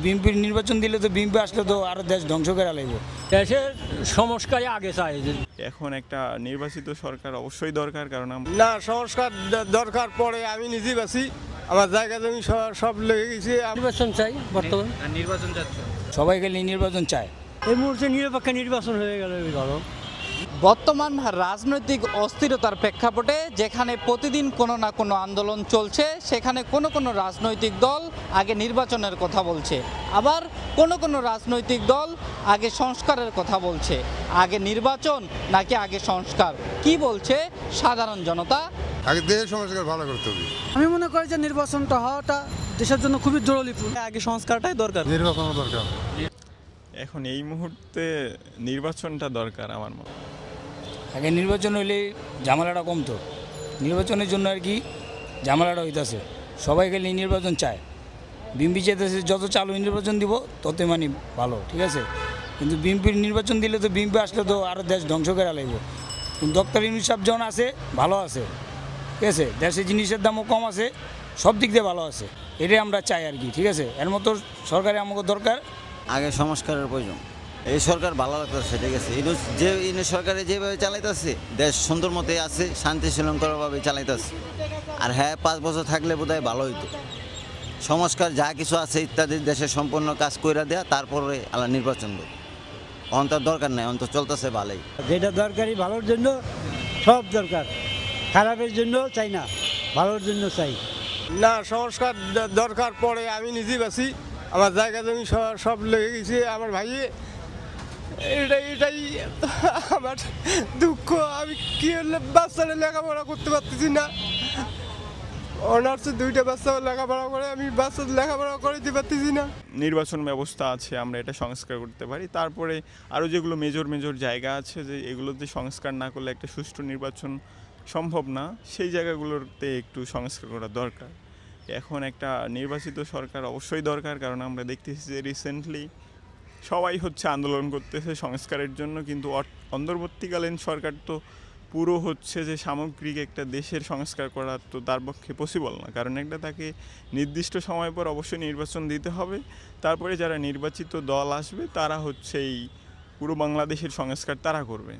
বিএনপির নির্বাচন দিলে তো বিএনপি আসলে তো আরো দেশ ধ্বংস করে লাগবে। দেশের সংস্কারই আগে চাই। এখন একটা নির্বাচিত সরকার অবশ্যই দরকার, কারণ না, সংস্কার দরকার পড়ে। আমি নিজেই বাসি, আমার জায়গা জমি সব লেগে গেছে। নির্বাচন চাই বর্তমান। সবাই খালি নির্বাচন চায়। এই মুহূর্তে নিরপেক্ষ নির্বাচন হয়ে গেল ধরো। বর্তমান রাজনৈতিক অস্থিরতার প্রেক্ষাপটে যেখানে প্রতিদিন কোনো না কোনো আন্দোলন চলছে, সেখানে কোনো কোনো রাজনৈতিক দল আগে নির্বাচনের কথা বলছে, আবার কোনো কোনো রাজনৈতিক দল আগে সংস্কারের কথা বলছে। আগে নির্বাচন নাকি আগে সংস্কার, কি বলছে সাধারণ জনতা? আগে দেশের সংস্কার ভালো করতে হবে। আমি মনে করি যে নির্বাচনটা হওয়াটা দেশের জন্য খুবই জরুরি। আগে সংস্কারটাই দরকার। নির্বাচন দরকার। এখন এই মুহূর্তে নির্বাচনটা দরকার আমার মতে। আগে নির্বাচন হইলে ঝামেলাটা কমতো, নির্বাচনের জন্য আর কি ঝামেলাটা হইতেছে। সবাই খালি নির্বাচন চায়, বিএনপি চাইতেছে যত চালু নির্বাচন দিব তত মানে ভালো, ঠিক আছে। কিন্তু বিএনপির নির্বাচন দিলে তো বিএনপি আসলে তো আরও দেশ ধ্বংস করে লাগবে। কিন্তু ডক্টর ইউনূস সাহেব যখন আছে ভালো আছে, ঠিক আছে, দেশের জিনিসের দামও কম আছে, সব দিক দিয়ে ভালো আছে। এটাই আমরা চাই আর কি, ঠিক আছে। এর মতো সরকারে আমাকে দরকার। আগে সংস্কারের প্রয়োজন। এই সরকার ভালো লাগতেছে, ঠিক আছে। ইউনূস সরকারে যেভাবে চালাইতেছে দেশ সুন্দর মতোই আছে, শান্তি শৃঙ্খলাভাবে চালাইতেছে। আর হ্যাঁ, 5 বছর থাকলে বোধহয় ভালো হইতো। সংস্কার যা কিছু আছে ইত্যাদি দেশের সম্পূর্ণ কাজ কইরা দেয়া, তারপরে আলাদা নির্বাচন দেব। অন্তর দরকার নেই, অন্তর চলতেছে ভালোই। যেটা দরকারি ভালোর জন্য সব দরকার, খারাপের জন্য চাই না, ভালোর জন্য চাই। না, সংস্কার দরকার পড়ে। আমি নিজেই বাসি, আমার জায়গা জমি সব লেগে গেছে। আমার ভাইয়ে এটাই আমার দুঃখ। আমি কি হলে বাচ্চারা লেখাপড়া করতে পারতেছি না। অনার্সে 2টা বাচ্চা লেখাপড়া করে, আমি বাচ্চাদের লেখাপড়া করাইতে পারতেছি না। নির্বাচন ব্যবস্থা আছে, আমরা এটা সংস্কার করতে পারি। তারপরে আরও যেগুলো মেজর জায়গা আছে, যে এগুলোতে সংস্কার না করলে একটা সুষ্ঠু নির্বাচন সম্ভব না, সেই জায়গাগুলোতে একটু সংস্কার করা দরকার। এখন একটা নির্বাচিত সরকার অবশ্যই দরকার, কারণ আমরা দেখতেছি যে রিসেন্টলি সবাই হচ্ছে আন্দোলন করতেছে সংস্কারের জন্য। কিন্তু অন্তর্বর্তীকালীন সরকার তো পুরো হচ্ছে যে সামগ্রিক একটা দেশের সংস্কার করা তো তার পক্ষে পসিবল না, কারণ একটা তাকে নির্দিষ্ট সময় পর অবশ্যই নির্বাচন দিতে হবে। তারপরে যারা নির্বাচিত দল আসবে তারা হচ্ছে এই পুরো বাংলাদেশের সংস্কার তারা করবে।